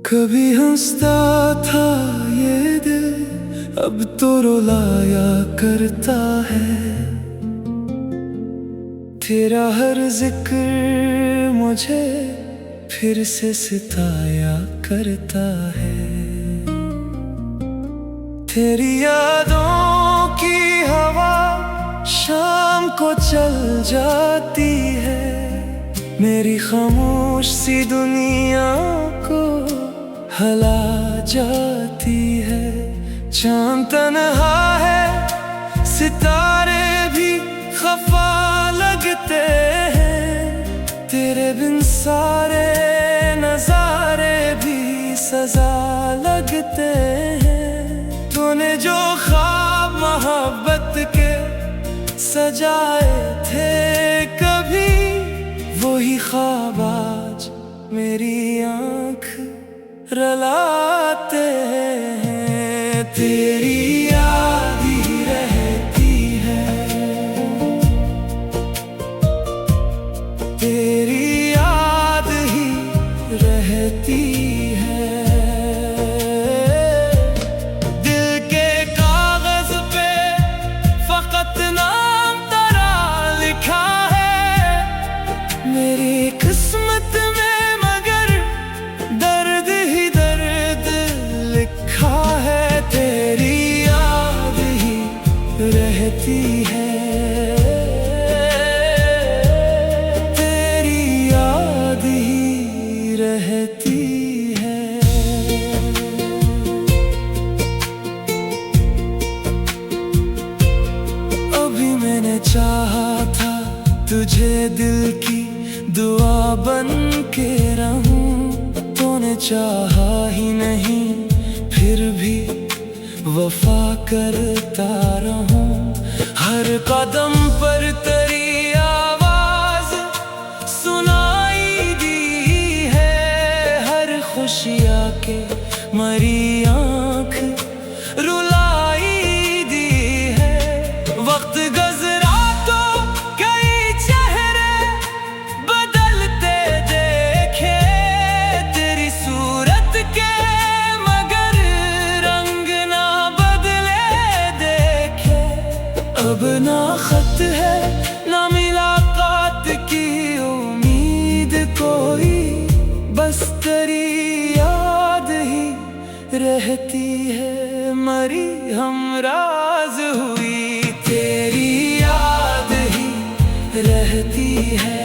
कभी हंसता था ये दिल, अब तो रुलाया करता है। तेरा हर जिक्र मुझे फिर से सिताया करता है। तेरी यादों की हवा शाम को चल जाती है, मेरी खामोश सी दुनिया को हला जाती है। चांद तन्हा है, सितारे भी खफा लगते हैं, तेरे बिन सारे नजारे भी सजा लगते हैं। तूने जो ख्वाब मोहब्बत के सजाए थे कभी, वही ख्वाब आज मेरी आँख रुलाते हैं। तेरी याद ही रहती है, तेरी याद ही रहती है। दिल के कागज पे फकत नाम तेरा लिखा है, मेरी किस्मत में मगर दर्द ही दर्द लिखा है। तेरी याद ही रहती है, तेरी याद ही रहती है। अभी मैंने चाहा था तुझे दिल की दुआ बन के रहूं, तूने चाहा ही नहीं, फिर भी वफा करता रहूं। हर कदम पर तेरी आवाज सुनाई दी है, हर खुशियाँ के मरी आँख रुलाई दी है। वक्त गुजरा तो कई चेहरे बदलते देखे, तेरी सूरत के मगर रंग ना बदले देखे। अब ना खत है ना मुलाकात की उम्मीद कोई, बस तेरी याद ही रहती है, मरी हमराज हुई। तेरी याद ही रहती है,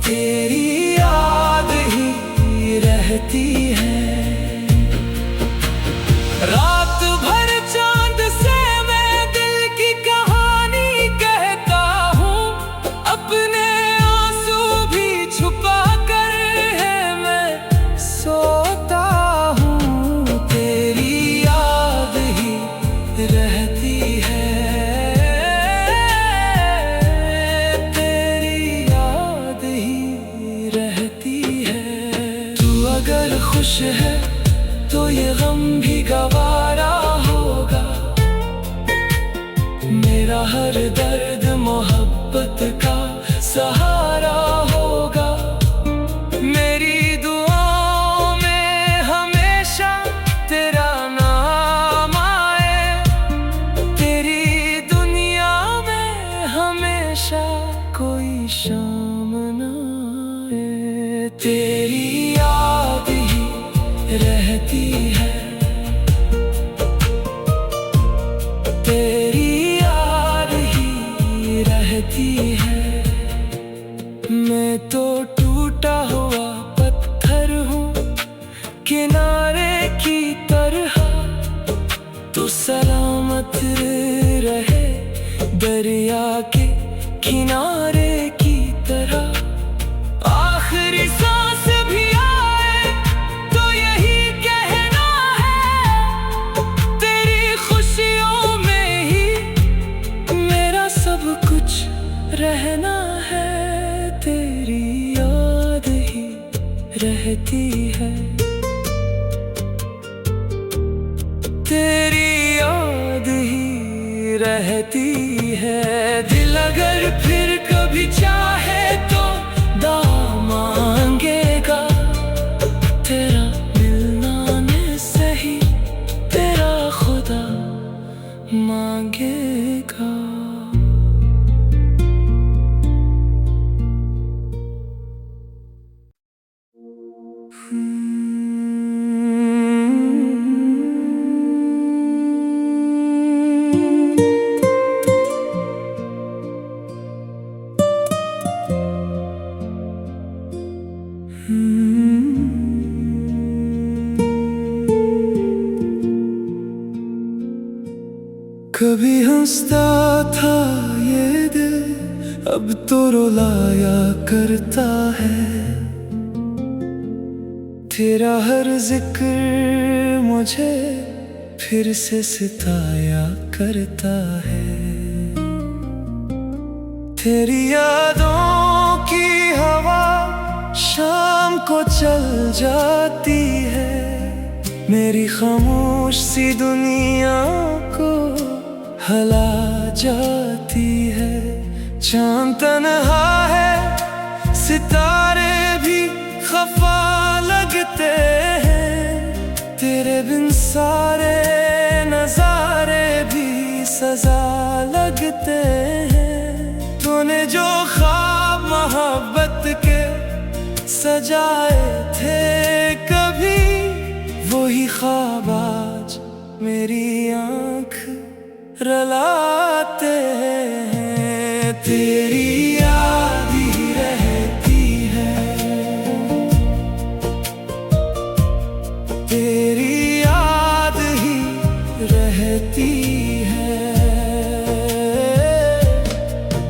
तेरी याद ही रहती है। रात भर चांद से मैं दिल की कहानी कहता हूँ, अपने आंसू भी छुपा कर है मैं सोता हूँ। तेरी याद ही रहती है, तेरी याद ही रहती है। तू अगर खुश है तो ये गम भी गवारा होगा, मेरा हर दर्द मोहब्बत का सहारा होगा। मेरी दुआओं में हमेशा तेरा नाम आए, तेरी दुनिया में हमेशा कोई शाम ना आए। तेरी याद ही रहती है, तेरी याद ही रहती है। मैं तो टूटा हुआ पत्थर हूँ किनारे की तरह, तू सलामत रहे दरिया के किनारे की तरह। आखिरी सांस भी आए तो यही कहना है, तेरी खुशियों में ही मेरा सब कुछ रहना है। तेरी याद ही रहती है, तेरी याद ही रहती है। दिल अगर फिर कभी चाहे तो दाम मांगेगा, तेरा मिलना ने सही तेरा खुदा मांगेगा। कभी हंसता था ये दिल, अब तो रुलाया करता है। तेरा हर जिक्र मुझे फिर से सताया करता है। तेरी यादों की हवा शाम को चल जाती है, मेरी खामोश सी दुनिया को हला जाती है। चांद तन्हा है, सितारे भी खफा लगते हैं, तेरे बिन सारे नजारे भी सजा लगते हैं। तूने जो ख्वाब मोहब्बत के सजाए थे कभी, वही ख्वाब आज मेरी आँख रलाते हैं। तेरी याद ही रहती है, तेरी याद ही रहती है।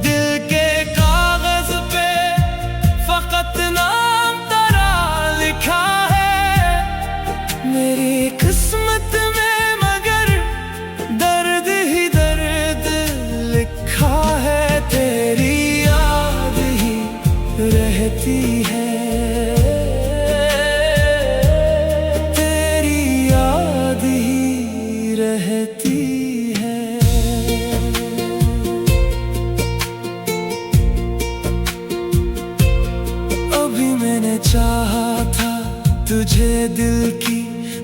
दिल के कागज पे फकत नाम तेरा लिखा है, मेरी किस्मत में रहती है, तेरी याद ही रहती है। अभी मैंने चाहा था तुझे दिल की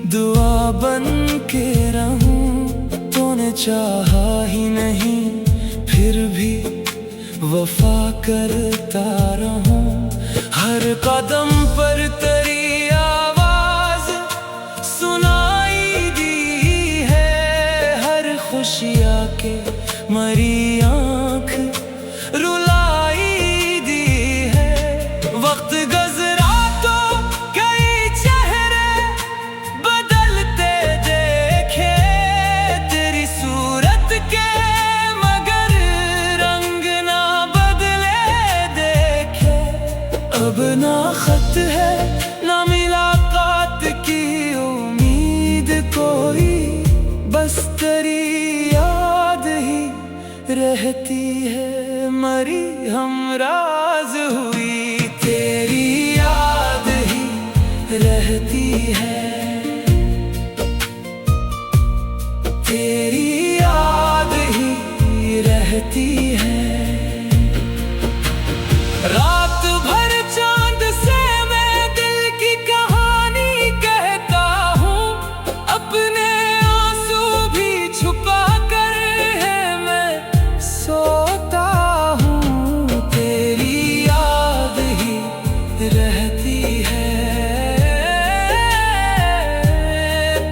दुआ बन के रहूं, तूने चाहा ही नहीं फिर भी वफा करता रहूं। हर कदम पर तेरी आवाज सुनाई दी है, हर खुशियाँ के मरी आँख रुलाई दी है। वक्त गुज़रा तो कई चेहरे बदलते देखे, तेरी सूरत के अब ना खत है ना मुलाकात की उम्मीद कोई, बस तेरी याद ही रहती है, मरी हमराज हुई। तेरी याद ही रहती है, तेरी याद ही रहती है। रात भर चांद से मैं दिल की कहानी कहता हूँ, अपने आंसू भी छुपा कर है मैं सोता हूँ। तेरी याद ही रहती है,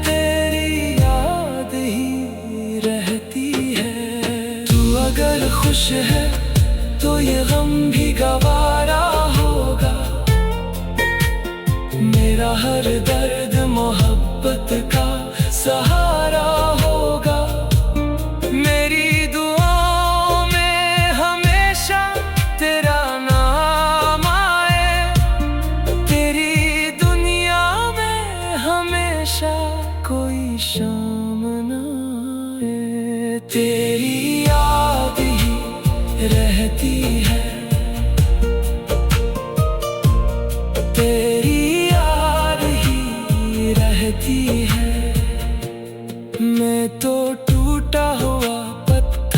तेरी याद ही रहती है। तू अगर खुश है तो ये गम भी गवारा होगा, मेरा हर दर्द मोहब्बत का सहारा होगा। मेरी दुआओं में हमेशा तेरा नाम आए, तेरी दुनिया में हमेशा कोई शाम ना आए। तेरी याद ही रहती है, तेरी याद ही रहती है। मैं तो टूटा हुआ पत्थर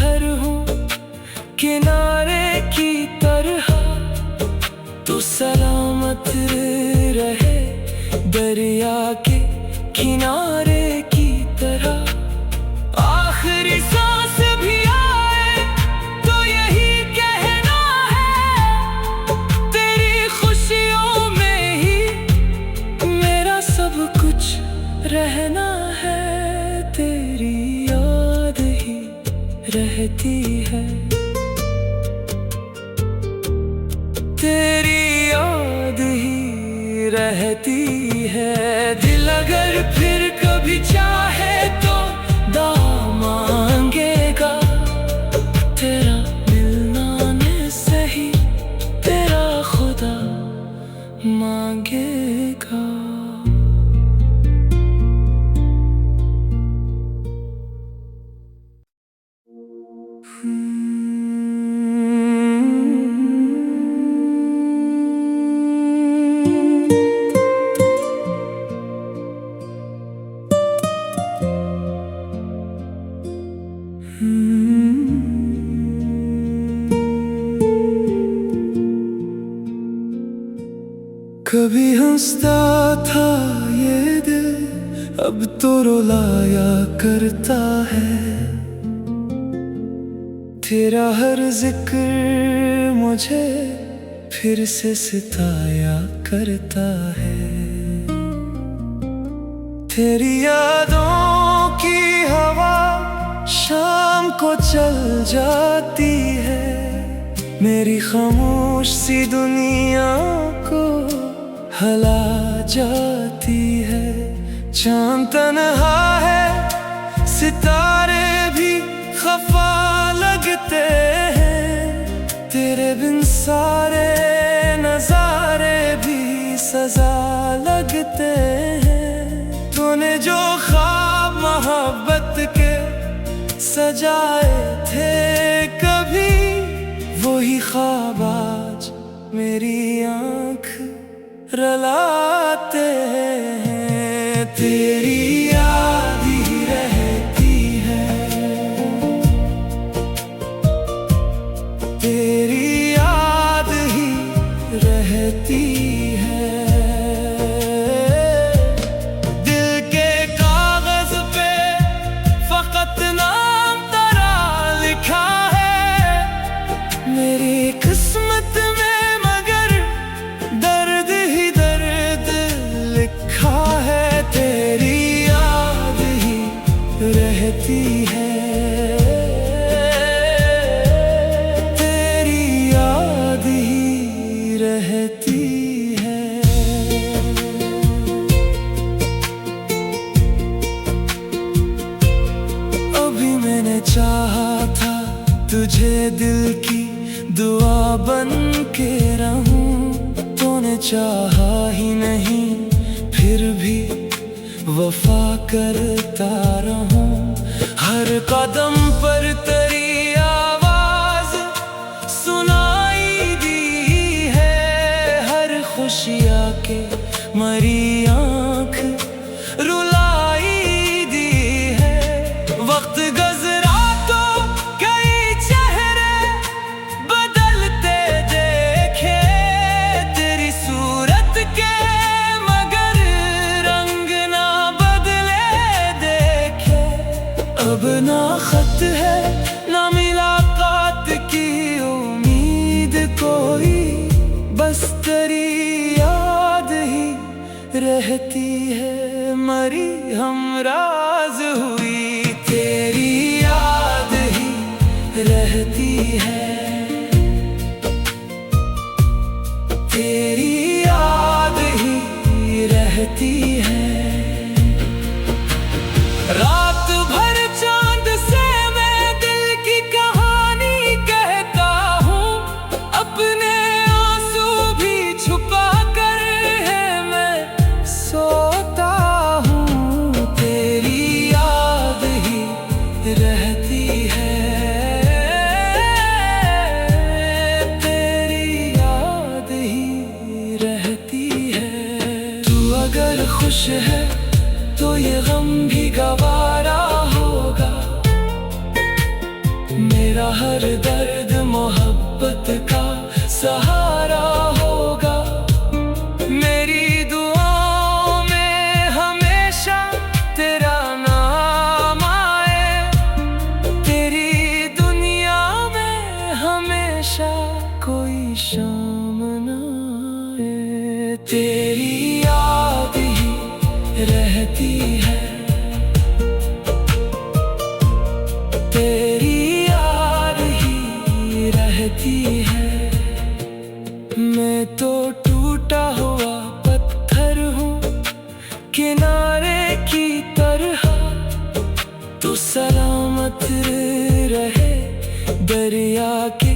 रहती है। तेरी याद ही रहती है। दिल अगर फिर कभी चाहे तो दुआ मांगेगा। तेरा मिलना ने सही तेरा खुदा मांगेगा। कभी हंसता था ये दिल, अब तो रुलाया करता है। तेरा हर जिक्र मुझे फिर से सताया करता है। तेरी यादों की हवा शाम को चल जाती है। मेरी खामोश सी दुनिया को हला जाती है। चांद तन्हा है, सितारे भी खफा लगते हैं। तेरे बिन सारे नजारे भी सजा लगते हैं। तूने जो ख्वाब मोहब्बत के सजाए थे कभी, वही ख्वाब आज मेरी आँख रुलाते हैं। तेरी याद ही रहती है। तेरी याद ही रहती है। दिल के कागज पे फकत नाम तेरा लिखा है। मेरी किस्मत में रहती है। तेरी याद ही रहती है। अभी मैंने चाहा था तुझे दिल की दुआ बन के रहूं। तूने चाहा ही नहीं, फिर भी वफा करता रहूं। हर कदम पर तेरी आवाज सुनाई दी है। हर खुशियाँ के मरी आँख रुलाई दी है। वक्त गुज़रा तो कई चेहरे बदलते देखे। तेरी सूरत के मगर रंग ना बदले देखे। अब ना खत है ना मुलाकात की उम्मीद कोई, बस तेरी याद ही रहती है। मरी हमराज हुई, तेरी याद ही रहती है। तेरी याद ही रहती है। रात भर चांद से मैं दिल की कहानी कहता हूँ। अपने आंसू भी छुपा कर है मैं सोता हूँ। तेरी याद ही रहती है। तेरी याद ही रहती है। तू अगर खुश है तो ये गम भी गवारा होगा। मेरा हर दर्द मोहब्बत का सहारा होगा। मेरी दुआओं में हमेशा तेरा नाम आए। तेरी दुनिया में हमेशा कोई शाम ना आए। तेरी याद ही रहती है। तेरी दरिया के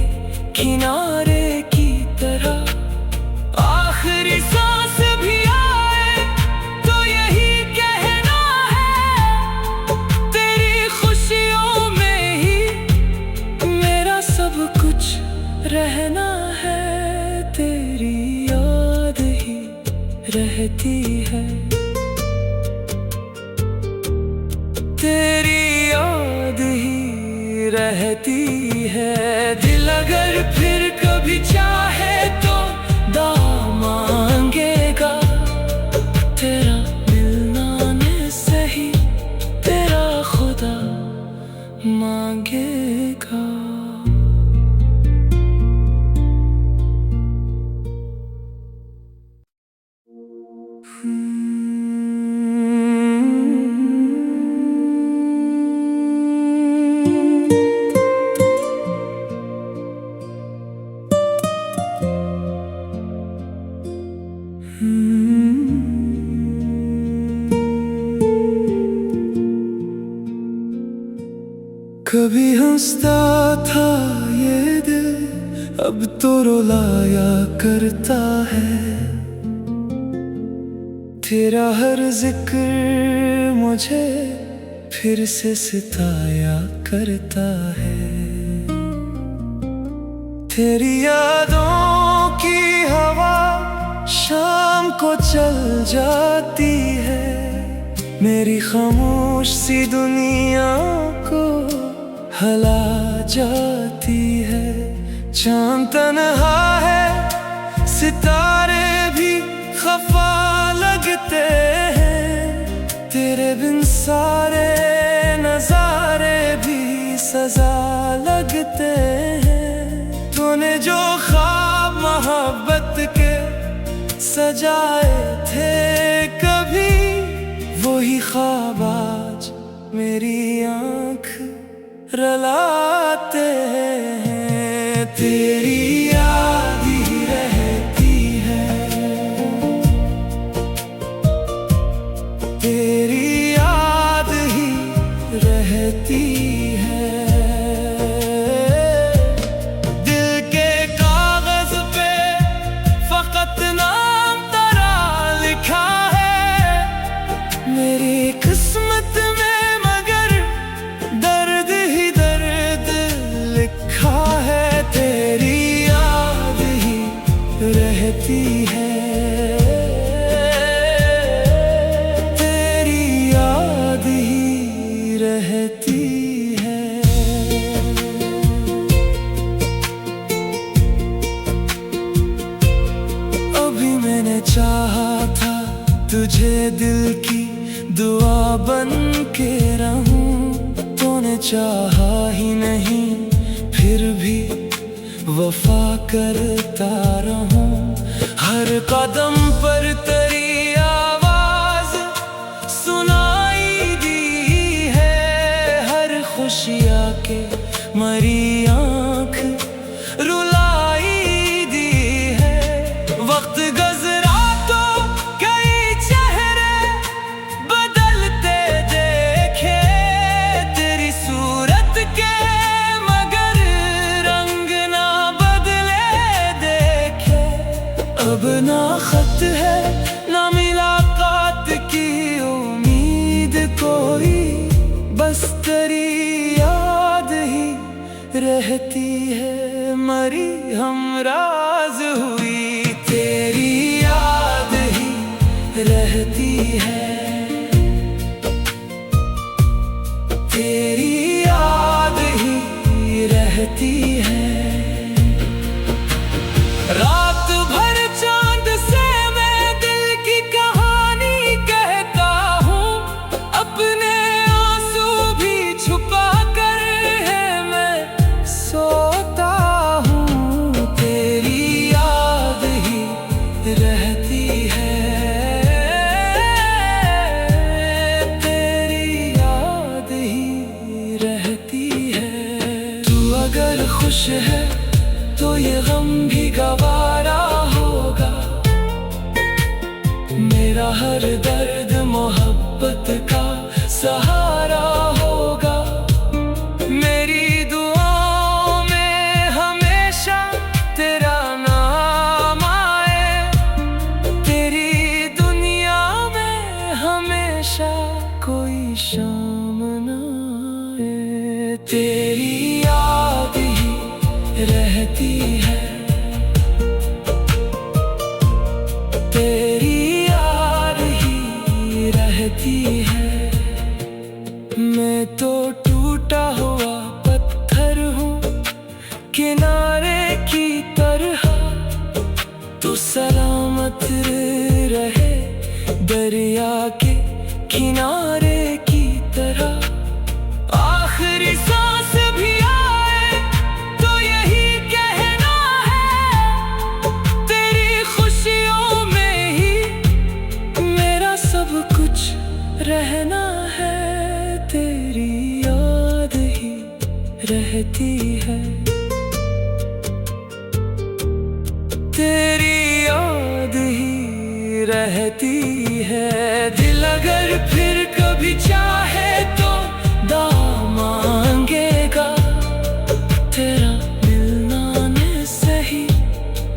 किनारे की तरह। आखिरी सांस भी आए तो यही कहना है, तेरी खुशियों में ही मेरा सब कुछ रहना है। तेरी याद ही रहती है, तेरी याद ही रहती है। दिल अगर फिर कभी चाहे तो दुआ मांगेगा, तेरा मिलना ने सही तेरा खुदा मांगेगा। कभी हंसता था ये दिल, अब तो रुलाया करता है। तेरा हर जिक्र मुझे फिर से सताया करता है। तेरी यादों की हवा शाम को चल जाती है, मेरी खामोश सी दुनिया को हला जाती है। चांद तन्हा है, सितारे भी खफा लगते हैं, तेरे बिन सारे नजारे भी सजा लगते हैं। तूने जो ख्वाब मोहब्बत के सजाए थे कभी, वही ख्वाब आज मेरी आँख रलाते हैं। तेरी याद ही रहती है, तेरी याद ही रहती है। दिल के कागज पे फकत नाम तेरा लिखा है, मेरी किस्मत में रहती है, तेरी याद ही रहती है। अभी मैंने चाहा था तुझे दिल की दुआ बन के रहूं, तूने चाहा ही नहीं फिर भी वफा करता रहूं। हर कदम पर तेरी आवाज सुनाई दी है, हर खुशियाँ के मरी आँख रुलाई दी है। वक्त गुज़रा तो कई चेहरे बदलते देखे, तेरी सूरत के अब ना खत है ना मुलाकात की उम्मीद कोई, बस तेरी याद ही रहती है, मरी हमराज हुई। तेरी याद ही रहती है, तेरी याद ही रहती है। रात भर चांद से मैं दिल की कहानी कहता हूँ, अपने आंसू भी छुपा कर है मैं सोता हूँ। तेरी याद ही रहती है, तेरी याद ही रहती है। तू अगर खुश है तो ये गम भी गवारा होगा, मेरा हर दर्द मोहब्बत का सहारा होगा। मेरी दुआओं तेरी याद ही रहती है, तेरी याद ही रहती है। मैं तो टूटा हुआ पत्थर हूँ किनारे की तरह, तू सलामत रहे दरिया के किनारे की तरह। आखिरी सांस भी आए तो यही कहना है, तेरी खुशियों में ही मेरा सब कुछ रहना है। तेरी याद ही रहती है, तेरी याद ही रहती है। दिल अगर फिर कभी चाहे तो दुआ मांगेगा, तेरा मिलना न सही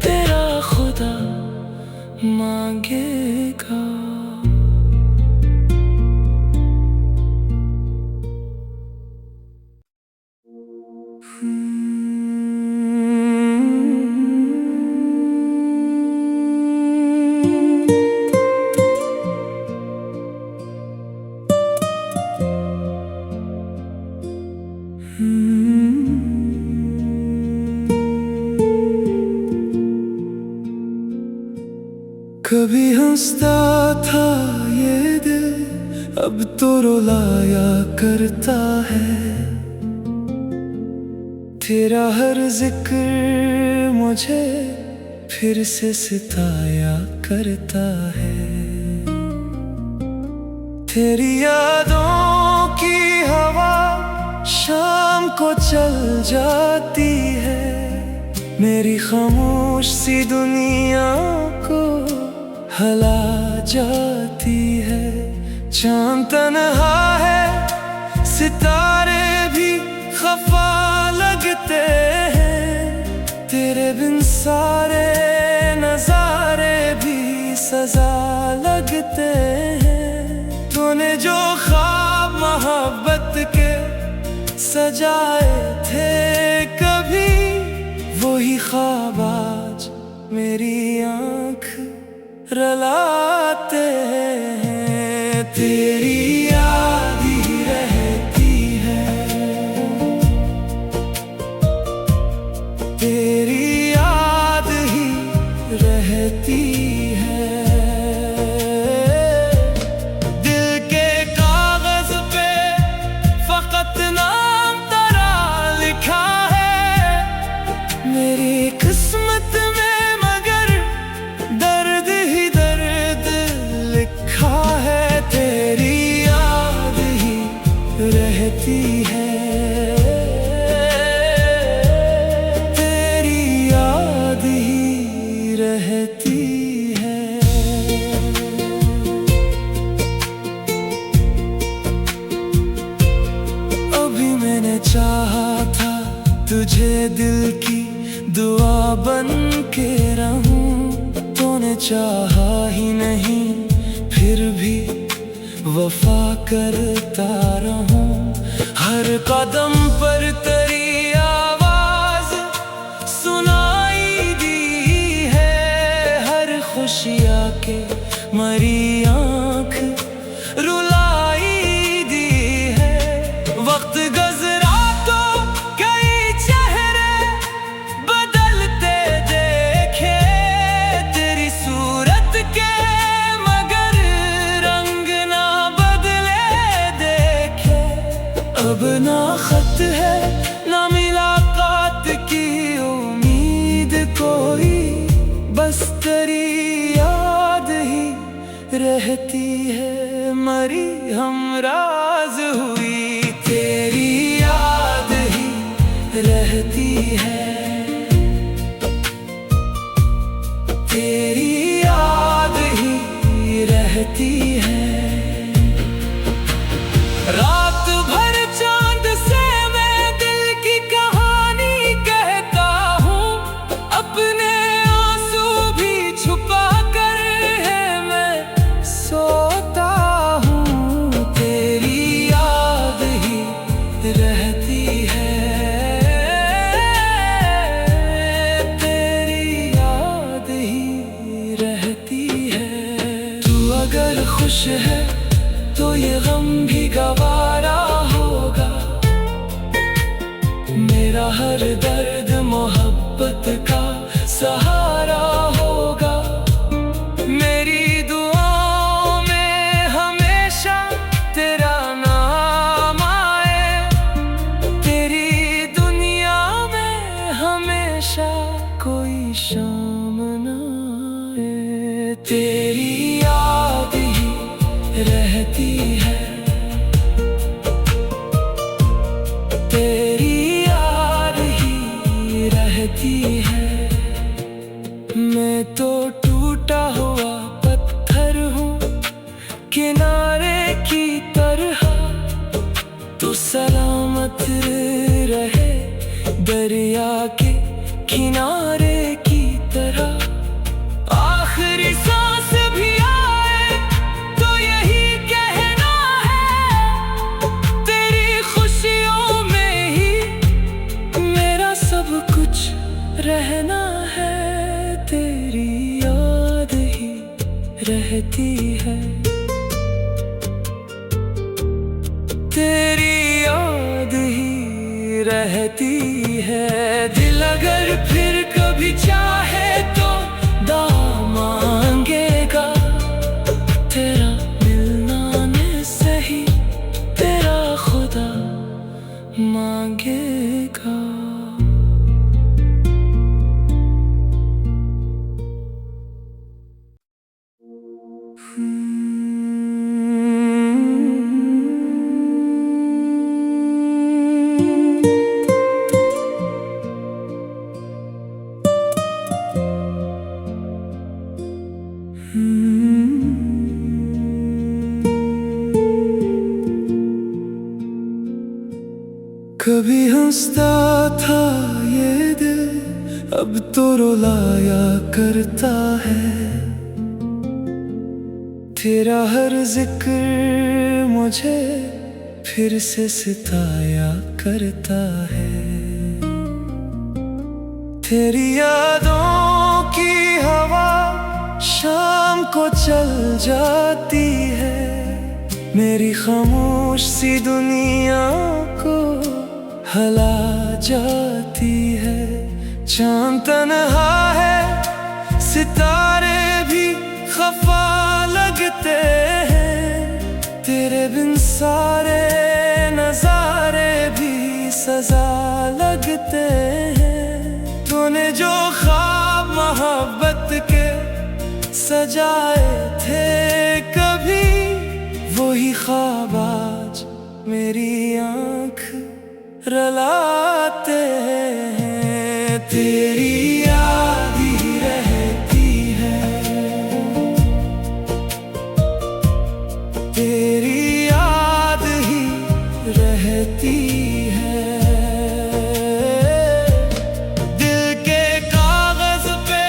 तेरा खुदा मांगेगा। कभी हंसता था ये दिल, अब तो रुलाया करता है। तेरा हर जिक्र मुझे फिर से सताया करता है। तेरी यादों की हवा शाम को चल जाती है, मेरी खामोश सी दुनिया को हला जाती है। चांद तन्हा है, सितारे भी खफा लगते हैं, तेरे बिन सारे नजारे भी सजा लगते हैं। तूने जो ख्वाब मोहब्बत के सजाए थे कभी, वही ख्वाब आज मेरी आँख रुलाते हैं। तेरी याद ही रहती है, तेरी याद ही रहती है। दिल के कागज पे फकत नाम तेरा लिखा है, मेरी किस्मत में रहती है, तेरी याद ही रहती है। अभी मैंने चाहा था तुझे दिल की दुआ बन के रहूं, तूने चाहा ही नहीं फिर भी वफा करता रहूं। हर कदम पर तेरी आवाज सुनाई दी है, हर खुशियाँ के मरी आँख रुलाई दी है। वक्त गुज़रा तो कई चेहरे बदलते देखे, तेरी सूरत के अब ना खत है ना मुलाकात की उम्मीद कोई, बस तेरी याद ही रहती है, मरी हमराज हुई। तेरी याद ही रहती है, तेरी याद ही रहती है। रात भर चांद से मैं दिल की कहानी कहता हूँ, अपने आंसू भी छुपा कर है मैं सोता हूँ। तेरी याद ही रहती है, तेरा हर दर्द मोहब्बत का सहारा होगा। मेरी दुआओं में हमेशा तेरा नाम आए, तेरी दुनिया में हमेशा कोई शाम ना आए। तेरी याद ही रहती है, तेरी याद ही रहती है। मैं तो टूटा हुआ पत्थर हूँ किनारे की तरह, तू सलामत रहे दरिया के किनारे की तरह। आखिरी सांस भी आए तो यही कहना है, तेरी खुशियों में ही मेरा सब कुछ रहना है। तेरी याद ही रहती है, तेरी याद ही रहती है। दिल अगर फिर कभी चाहे तो दुआ मांगेगा, तेरा मिलना न सही तेरा खुदा मांगेगा। कभी हंसता था ये दिल, अब तो रुलाया करता है। तेरा हर जिक्र मुझे फिर से सताया करता है। तेरी यादों की हवा शाम को चल जाती है, मेरी खामोश सी दुनिया को हला जाती है। चांद तन्हा है, सितारे भी खफा लगते हैं, तेरे बिन सारे नजारे भी सजा लगते हैं। तूने जो ख्वाब मोहब्बत के सजाए थे कभी, वही ख्वाब आज मेरी आँख रुलाते हैं। तेरी याद ही रहती है, तेरी याद ही रहती है। दिल के कागज पे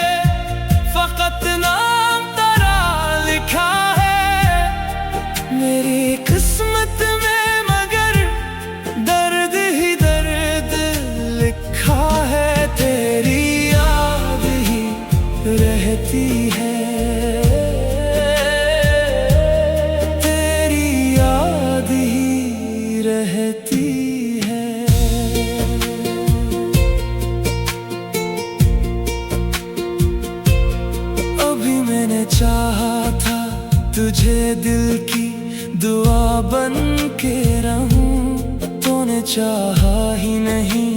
फकत नाम तेरा लिखा है, मेरी किस्मत में मगर दर्द ही दर्द लिखा है। तेरी याद ही रहती है, तेरी याद ही रहती है। अभी मैंने चाहा था तुझे दिल की दुआ बन के रहूं, तूने चाहा ही नहीं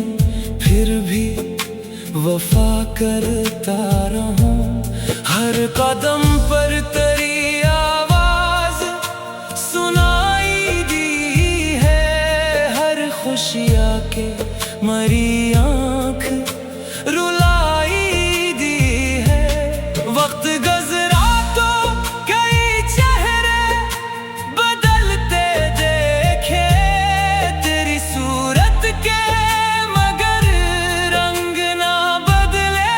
फिर भी वफा करता रहूं। हर कदम पर तेरी आवाज सुनाई दी है, हर खुशियाँ के मरी आँख रुलाई दी है। वक्त गुज़रा तो कई चेहरे बदलते देखे, तेरी सूरत के मगर रंग ना बदले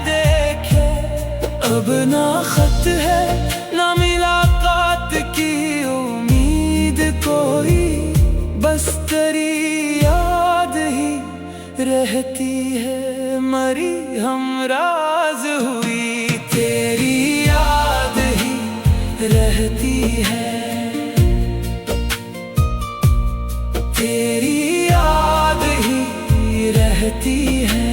देखे। अब ना खत है ना मुलाकात की उम्मीद कोई, बस तेरी याद ही रहती है, मरी हमराज हुई। तेरी याद ही रहती है, तेरी याद ही रहती रहती है।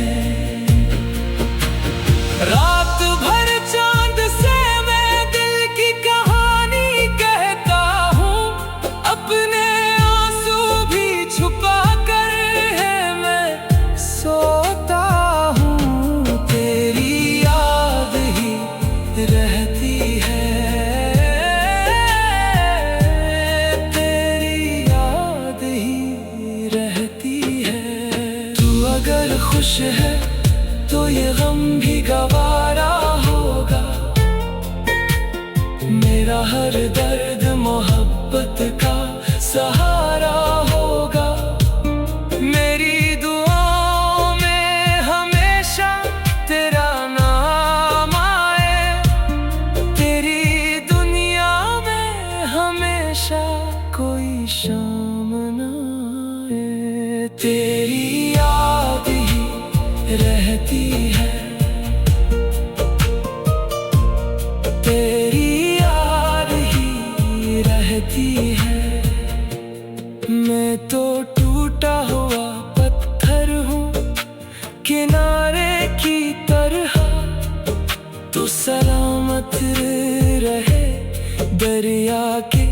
रात भर चांद से मैं दिल की कहानी कहता हूँ, अपने आंसू भी छुपा कर है मैं सोता हूँ। तेरी याद ही रहती है, तेरी याद ही रहती है। तू अगर खुश है तो ये गम भी गवारा होगा, मेरा हर दर्द मोहब्बत का सहारा होगा। मेरी दुआओं में हमेशा तेरा नाम आए, तेरी दुनिया में हमेशा कोई शाम ना आए। तेरी याद ही रहती है, तेरी याद ही रहती है। मैं तो टूटा हुआ पत्थर हूँ किनारे की तरह, तू सलामत रहे दरिया के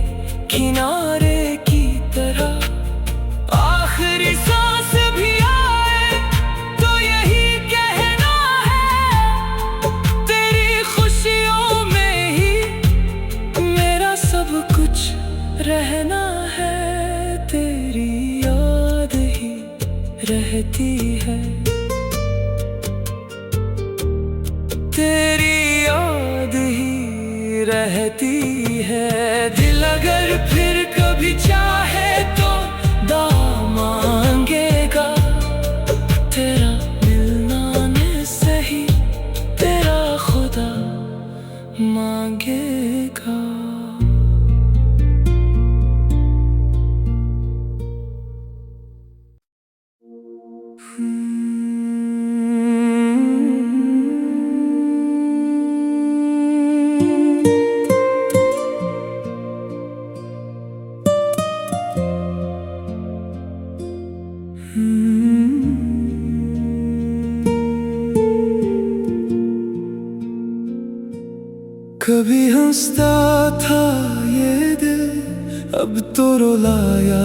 किनारे की तरह। आखिरी सांस भी आए तो यही कहना है, तेरी खुशियों में ही मेरा सब कुछ रहना है। तेरी याद ही रहती है, तेरी याद ही रहती है। दिल अगर फिर कभी चाहे तो दुआ मांगेगा, तेरा मिलना न सही तेरा खुदा मांगेगा। कभी हंसता था ये दिल, अब तो रुलाया